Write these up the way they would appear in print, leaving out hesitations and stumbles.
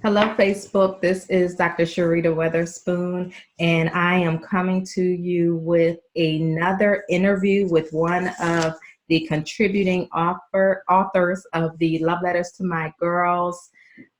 Hello, Facebook. This is Dr. Sharita Weatherspoon, and I am coming to you with another interview with one of the contributing authors of the Love Letters to My Girls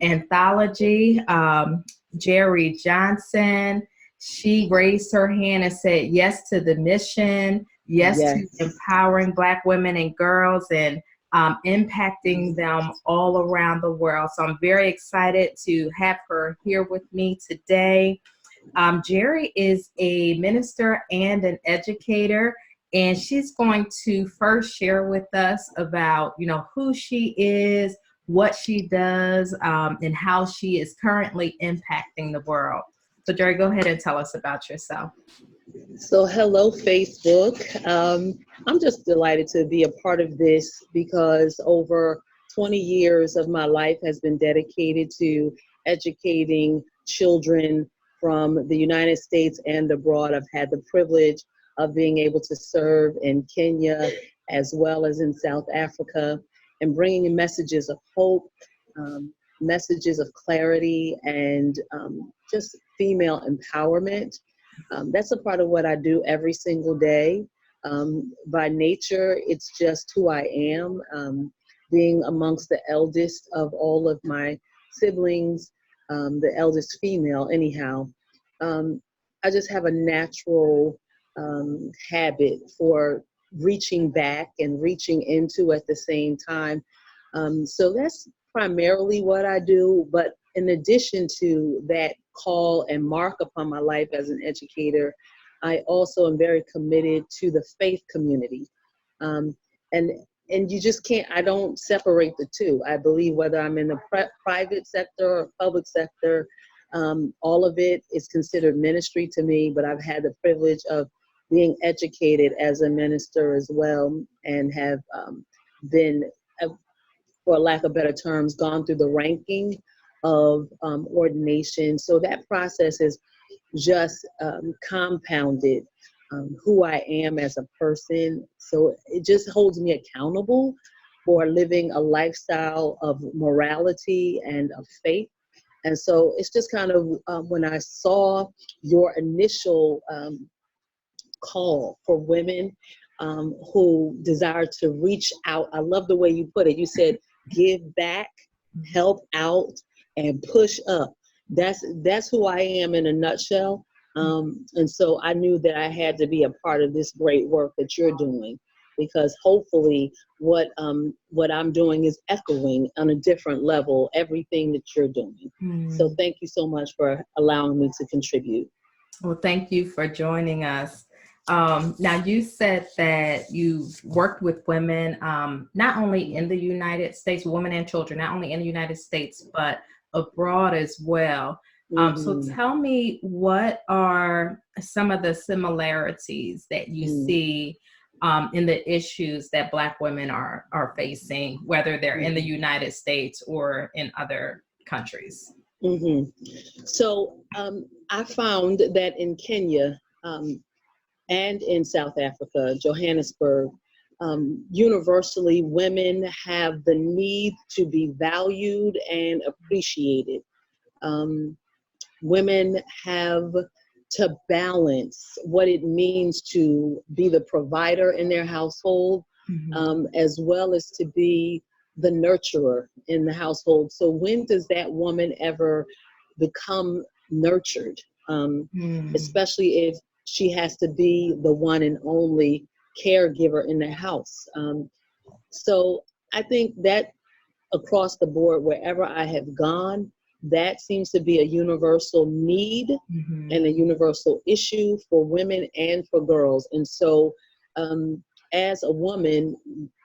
anthology, Jeri Johnson. She raised her hand and said yes to the mission, yes to Yes. empowering Black women and girls, and impacting them all around the world. So I'm very excited to have her here with me today. Jeri is a minister and an educator, and she's going to first share with us about, who she is, what she does, and how she is currently impacting the world. So, Jeri, go ahead and tell us about yourself. So, hello, Facebook. I'm just delighted to be a part of this because over 20 years of my life has been dedicated to educating children from the United States and abroad. I've had the privilege of being able to serve in Kenya as well as in South Africa and bringing in messages of hope, um, messages of clarity, and just female empowerment. That's a part of what I do every single day. By nature, it's just who I am. Being amongst the eldest of all of my siblings, the eldest female, anyhow, um, I just have a natural habit for reaching back and reaching into at the same time. So that's primarily what I do. But in addition to that call and mark upon my life as an educator, I also am very committed to the faith community. Um, and and you just can't, I don't separate the two. I believe whether I'm in the private sector or public sector, all of it is considered ministry to me, but I've had the privilege of being educated as a minister as well, and have been, for lack of better terms, gone through the ranking of ordination. So that process is just compounded who I am as a person. So it just holds me accountable for living a lifestyle of morality and of faith. And so it's just kind of when I saw your initial call for women who desire to reach out. I love the way you put it. You said, give back, help out, and push up. That's who I am in a nutshell. And so I knew that I had to be a part of this great work that you're doing, because hopefully what I'm doing is echoing on a different level everything that you're doing. So thank you so much for allowing me to contribute. Well, thank you for joining us. Now, you said that you worked with women, not only in the United States, women and children, not only in the United States, but abroad as well. So Mm-hmm. tell me, what are some of the similarities that you see in the issues that Black women are facing, whether they're in the United States or in other countries? Mm-hmm. So I found that in Kenya and in South Africa, Johannesburg, universally, women have the need to be valued and appreciated. Um, Women have to balance what it means to be the provider in their household, as well as to be the nurturer in the household. So when does that woman ever become nurtured? Especially if she has to be the one and only caregiver in the house. So I think that across the board, wherever I have gone, that seems to be a universal need and a universal issue for women and for girls. And so, as a woman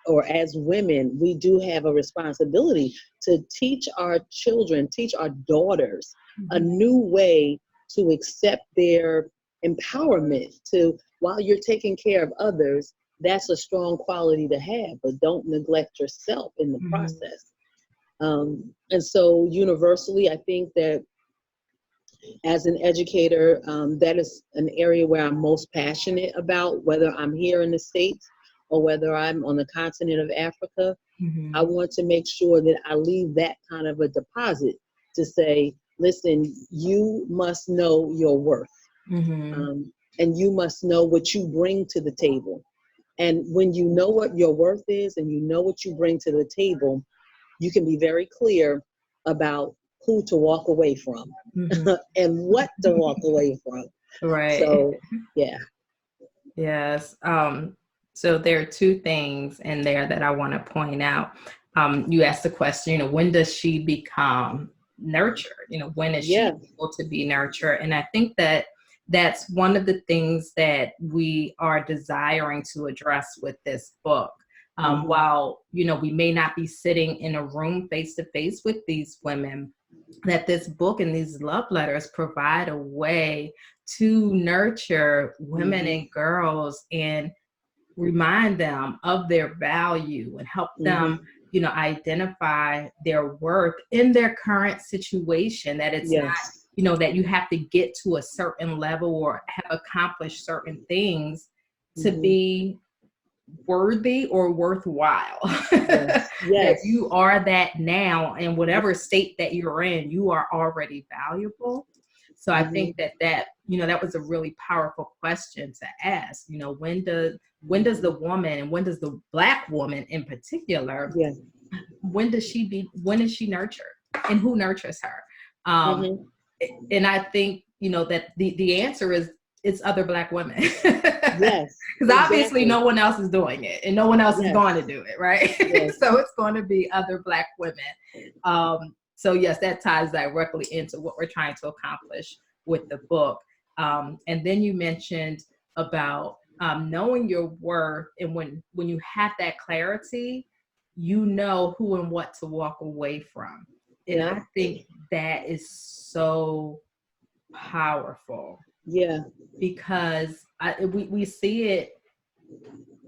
or as women, we do have a responsibility to teach our children, teach our daughters a new way to accept their empowerment. To, while you're taking care of others, that's a strong quality to have, but don't neglect yourself in the process. And so universally, I think that as an educator, that is an area where I'm most passionate about, whether I'm here in the States or whether I'm on the continent of Africa. I want to make sure that I leave that kind of a deposit to say, listen, you must know your worth, Mm-hmm. and you must know what you bring to the table. And when you know what your worth is and you know what you bring to the table, you can be very clear about who to walk away from Mm-hmm. and what to walk away from. Right. So, yeah. Yes. So there are two things in there that I want to point out. You asked the question, when does she become nurtured? When is she Yeah. able to be nurtured? And I think that that's one of the things that we are desiring to address with this book. Hmm. While, we may not be sitting in a room face to face with these women, that this book and these love letters provide a way to nurture women Hmm. and girls and remind them of their value and help them, Hmm. identify their worth in their current situation, that it's not, Yes. that you have to get to a certain level or have accomplished certain things to Hmm. be worthy or worthwhile. Yes. That Yes. you are that now, in Yes. whatever state that you're in, you are already valuable. So I Hmm. think that was a really powerful question to ask. When does the woman, and when does the Black woman in particular, Yeah. when is she nurtured, and who nurtures her? Um, Hmm. and I think that the answer is, it's other Black women. Yes. Because obviously Exactly. no one else is doing it, and no one else is going to Yes. do it, right? Yes. So it's going to be other Black women. So yes, that ties directly into what we're trying to accomplish with the book. And then you mentioned about knowing your worth, and when you have that clarity, you know who and what to walk away from. And Yep. I think that is so powerful, Yeah. because we see it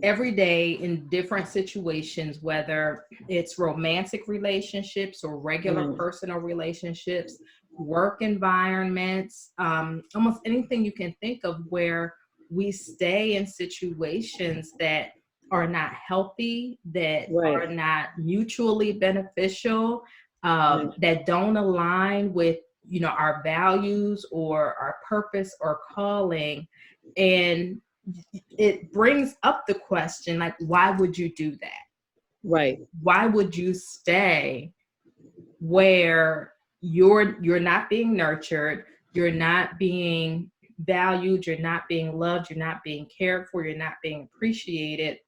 every day in different situations, whether it's romantic relationships or regular Right. personal relationships, work environments, almost anything you can think of, where we stay in situations that are not healthy, that Right. are not mutually beneficial, Right. that don't align with our values or our purpose or calling. And it brings up the question, like, why would you do that? Right. Why would you stay where you're not being nurtured, you're not being valued, you're not being loved, you're not being cared for, you're not being appreciated,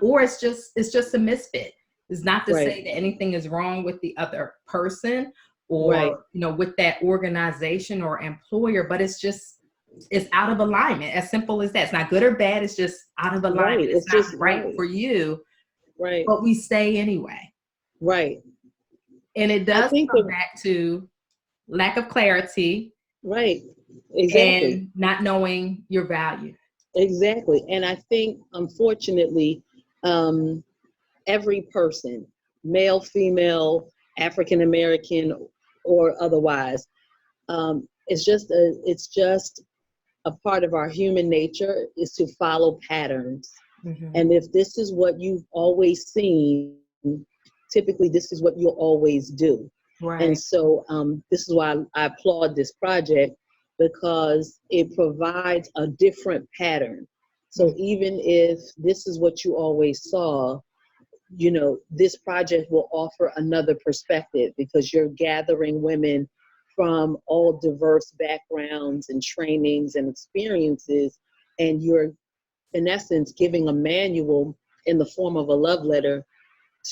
or it's just a misfit. It's not to Right. say that anything is wrong with the other person, Right. or with that organization or employer, but it's out of alignment. As simple as that. It's not good or bad. It's just out of Right. alignment. It's It's not just right right. for you, Right. but we stay anyway. Right. And it I does think come the back to lack of clarity right. Exactly. and not knowing your value. Exactly. And I think, unfortunately, um, every person, male, female, African American, or otherwise, it's just a part of our human nature is to follow patterns. Mm-hmm. And if this is what you've always seen, typically this is what you'll always do. And Right. so this is why I applaud this project, because it provides a different pattern. So even if this is what you always saw, this project will offer another perspective, because you're gathering women from all diverse backgrounds and trainings and experiences, and you're, in essence, giving a manual in the form of a love letter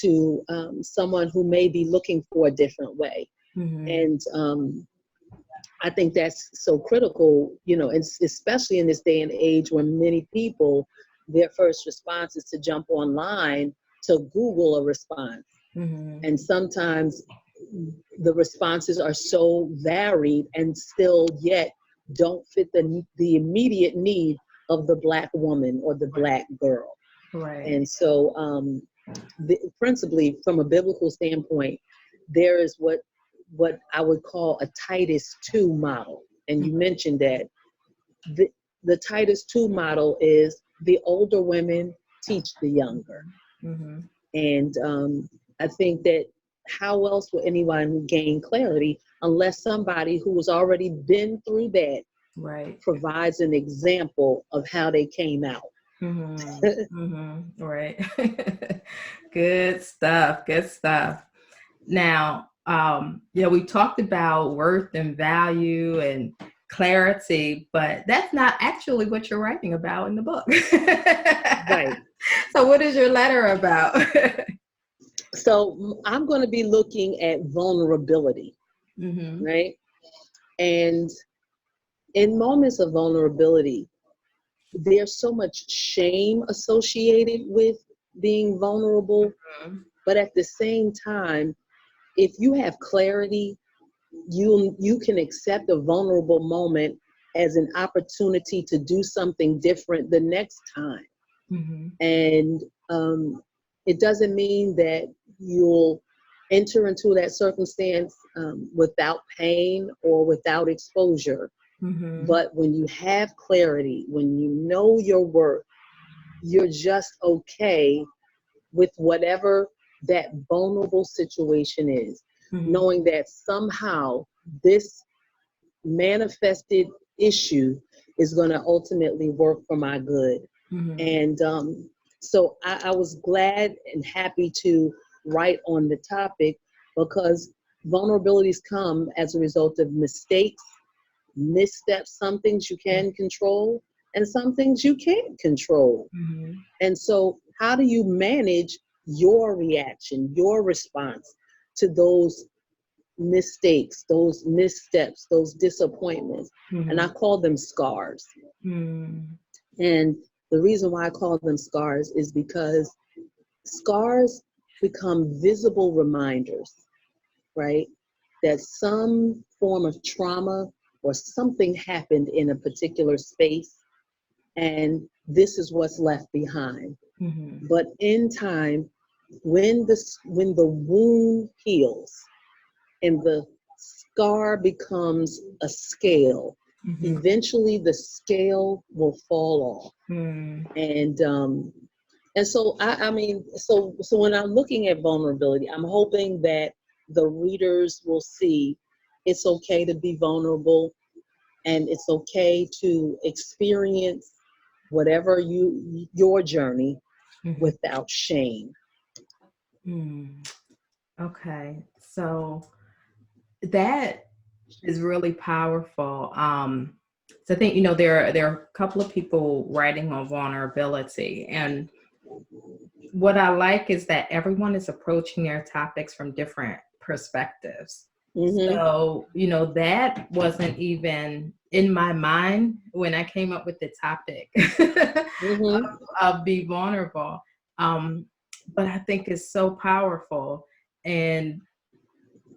to someone who may be looking for a different way. Mm-hmm. And I think that's so critical, especially in this day and age when many people, their first response is to jump online to Google a response. Mm-hmm. And sometimes the responses are so varied and still yet don't fit the immediate need of the Black woman or the Black girl. Right. And so, principally from a biblical standpoint, there is what I would call a Titus 2 model. And you mentioned that the, the Titus 2 model is the older women teach the younger. Mm-hmm. And I think that how else will anyone gain clarity unless somebody who has already been through that Right. provides an example of how they came out? Right. Good stuff. Good stuff. Now, we talked about worth and value and clarity, but that's not actually what you're writing about in the book. Right. So, what is your letter about? So I'm going to be looking at vulnerability, Mm-hmm. right? And in moments of vulnerability, there's so much shame associated with being vulnerable. But at the same time, if you have clarity, you can accept a vulnerable moment as an opportunity to do something different the next time. Mm-hmm. And it doesn't mean that you'll enter into that circumstance without pain or without exposure. Mm-hmm. But when you have clarity, when you know your worth, you're just okay with whatever that vulnerable situation is, Mm-hmm. knowing that somehow this manifested issue is going to ultimately work for my good. Mm-hmm. And so I was glad and happy to write on the topic because vulnerabilities come as a result of mistakes, missteps, some things you can control, and some things you can't control. Mm-hmm. And so, how do you manage your reaction, your response to those mistakes, those missteps, those disappointments? And I Mm-hmm. call them scars. Mm-hmm. And the reason why I call them scars is because scars become visible reminders, right? That some form of trauma or something happened in a particular space, and this is what's left behind. Mm-hmm. But in time, when the wound heals and the scar becomes a scale, Mm-hmm. eventually the scale will fall off. Mm-hmm. And so I mean, so when I'm looking at vulnerability, I'm hoping that the readers will see it's okay to be vulnerable and it's okay to experience whatever your journey without shame. Mm-hmm. Okay. So that is really powerful. So I think there are a couple of people writing on vulnerability, and what I like is that everyone is approaching their topics from different perspectives. Mm-hmm. So that wasn't even in my mind when I came up with the topic Mm-hmm. of be vulnerable. Um, but I think it's so powerful, and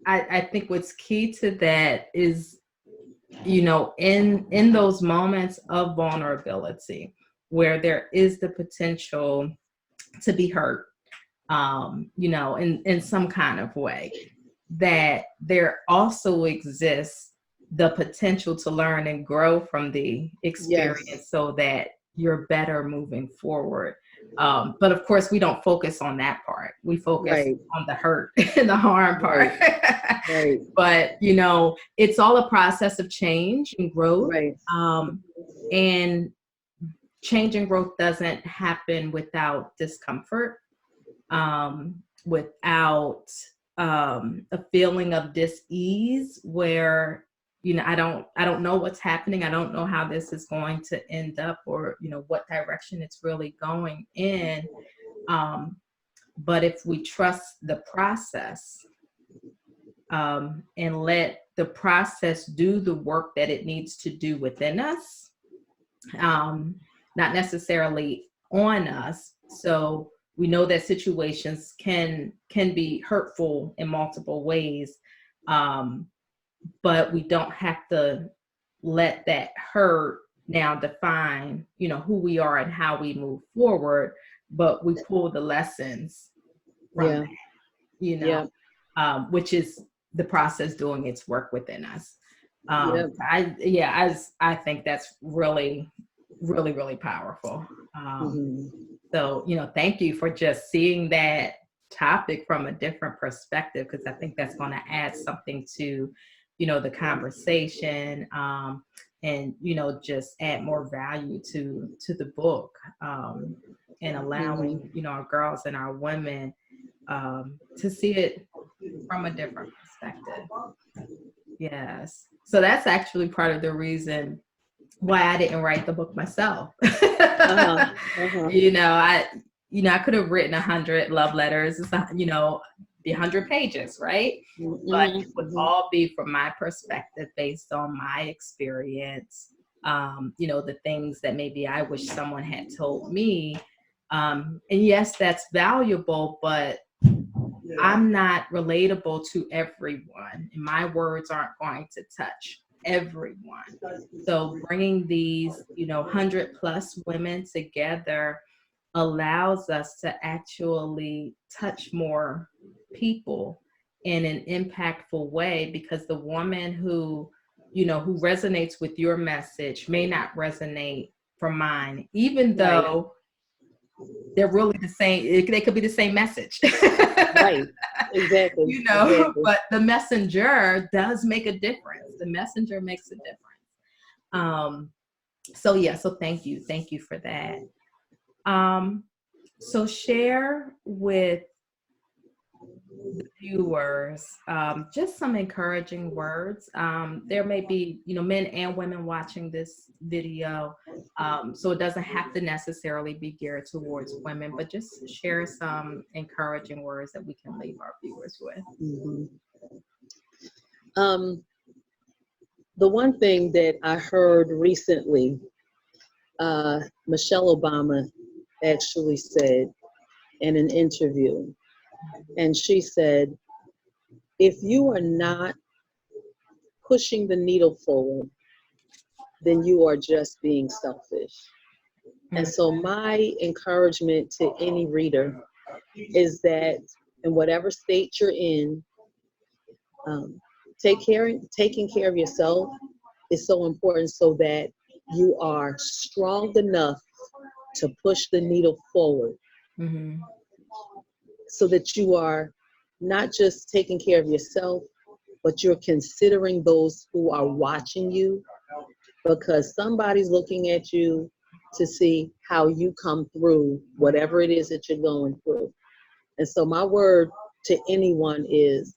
I think what's key to that is in those moments of vulnerability where there is the potential to be hurt, in some kind of way, that there also exists the potential to learn and grow from the Yes. experience so that you're better moving forward. But of course, we don't focus on that part. We focus Right. on the hurt and the harm part. Right. Right. But, it's all a process of change and growth. Right. And change and growth doesn't happen without discomfort, without a feeling of dis-ease where I don't know what's happening. I don't know how this is going to end up, or what direction it's really going in. um, but if we trust the process, and let the process do the work that it needs to do within us, um, not necessarily on us. So we know that situations can be hurtful in multiple ways, um, but we don't have to let that hurt now define who we are and how we move forward. But we pull the lessons from Yeah. that, you know, Yeah. which is the process doing its work within us. Yeah. I think that's really, really, really powerful. Mm-hmm. So, thank you for just seeing that topic from a different perspective, because I think that's going to add something to, the conversation, and, just add more value to the book, and Hmm. allowing, our girls and our women, to see it from a different perspective. Yes. So that's actually part of the reason why I didn't write the book myself. Uh-huh. Uh-huh. I could have written 100 love letters, be 100 pages, right? But Hmm. it would Hmm. all be from my perspective based on my experience. The things that maybe I wish someone had told me. And yes, that's valuable, but I'm not relatable to everyone, and my words aren't going to touch everyone. So bringing these, 100 plus women together allows us to actually touch more people in an impactful way, because the woman who resonates with your message may not resonate for mine, even Right. though they're really the same. They could be the same message. Right. Exactly. Exactly. But the messenger does make a difference. The messenger makes a difference. Um, so yeah, so thank you for that. Um, so share with the viewers, just some encouraging words. There may be, men and women watching this video, so it doesn't have to necessarily be geared towards women, but just share some encouraging words that we can leave our viewers with. Hmm. Um, the one thing that I heard recently, Michelle Obama actually said in an interview, and she said, if you are not pushing the needle forward, then you are just being selfish. And Mm, so, my encouragement to any reader is that in whatever state you're in, um, taking care of yourself is so important so that you are strong enough to push the needle forward, mm-hmm, so that you are not just taking care of yourself, but you're considering those who are watching you, because somebody's looking at you to see how you come through whatever it is that you're going through. And so, my word to anyone is,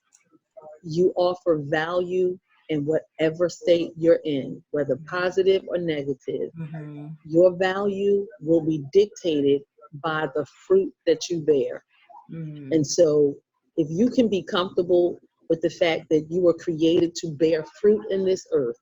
you offer value in whatever state you're in, whether positive or negative. mm-hmm, Your value will be dictated by the fruit that you bear. mm-hmm, And so, if you can be comfortable with the fact that you were created to bear fruit in this earth,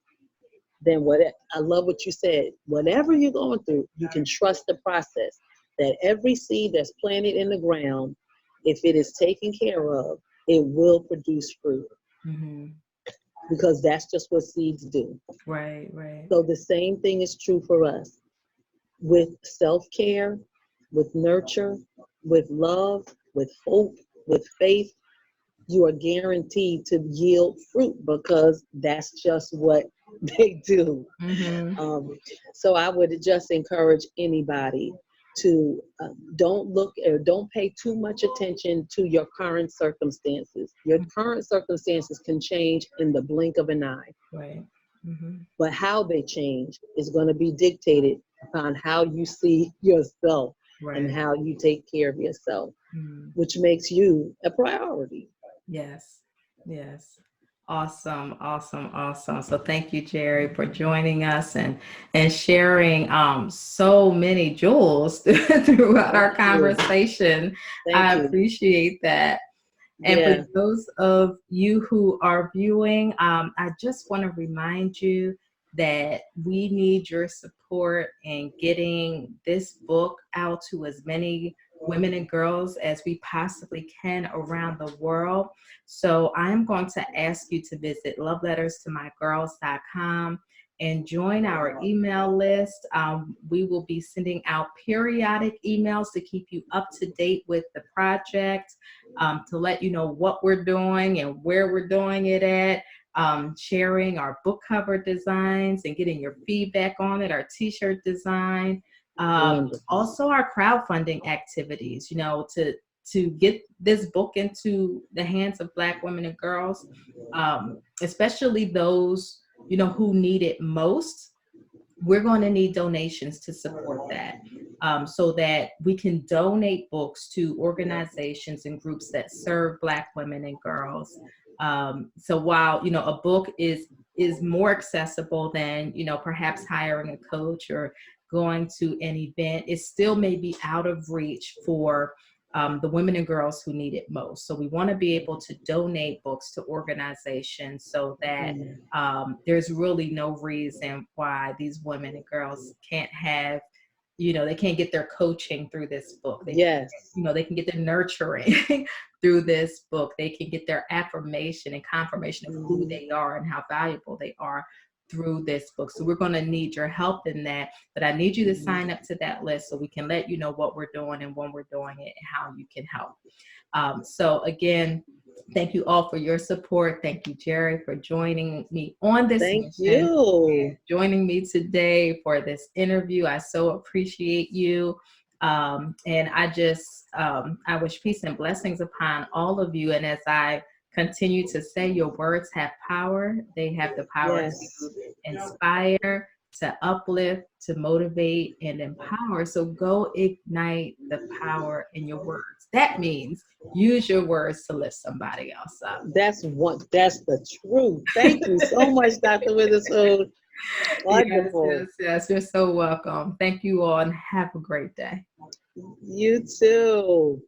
then what I love what you said. Whatever you're going through, you can trust the process. That every seed that's planted in the ground, if it is taken care of, it will produce fruit, mm-hmm. because that's just what seeds do. Right, right. So the same thing is true for us, with self-care, with nurture, with love, with hope, with faith. You are guaranteed to yield fruit, because that's just what they do. Mm-hmm. Um, so I would just encourage anybody to don't look or don't pay too much attention to your current circumstances. Your current circumstances can change in the blink of an eye, Right. Mm-hmm. but how they change is going to be dictated upon how you see yourself and Right. how you take care of yourself, Mm. which makes you a priority. Yes. Yes. Awesome, awesome, awesome. So thank you, Jeri, for joining us and sharing so many jewels throughout Thank our you. conversation. Thank I you. appreciate that. And for Yeah. those of you who are viewing, I just want to remind you that we need your support in getting this book out to as many women and girls as we possibly can around the world. So I'm going to ask you to visit loveletterstomygirls.com and join our email list. We will be sending out periodic emails to keep you up to date with the project, to let you know what we're doing and where we're doing it at, sharing our book cover designs and getting your feedback on it, our t-shirt design, Wonderful. also our crowdfunding activities, to to get this book into the hands of Black women and girls, especially those, who need it most. We're going to need donations to support that, so that we can donate books to organizations and groups that serve Black women and girls. So while a book is more accessible than perhaps hiring a coach or going to an event, it still may be out of reach for the women and girls who need it most. So we want to be able to donate books to organizations so that there's really no reason why these women and girls can't have, they can't get their coaching through this book. Yes. They can get their nurturing through this book. They can get their affirmation and confirmation of who they are and how valuable they are through this book. So we're going to need your help in that, but I need you to sign up to that list so we can let you know what we're doing and when we're doing it and how you can help. So again, thank you all for your support. Thank you, Jeri, for joining me on this Thank mission. you. Joining me today for this interview. I so appreciate you. And I just, I wish peace and blessings upon all of you. And as I continue to say, your words have power. They have the power to inspire, to uplift, to motivate, and empower. So go ignite the power in your words. That means use your words to lift somebody else up. That's the truth. Thank you so much, Dr. Witherspoon. Wonderful. Yes. You're so welcome. Thank you all and have a great day. You too.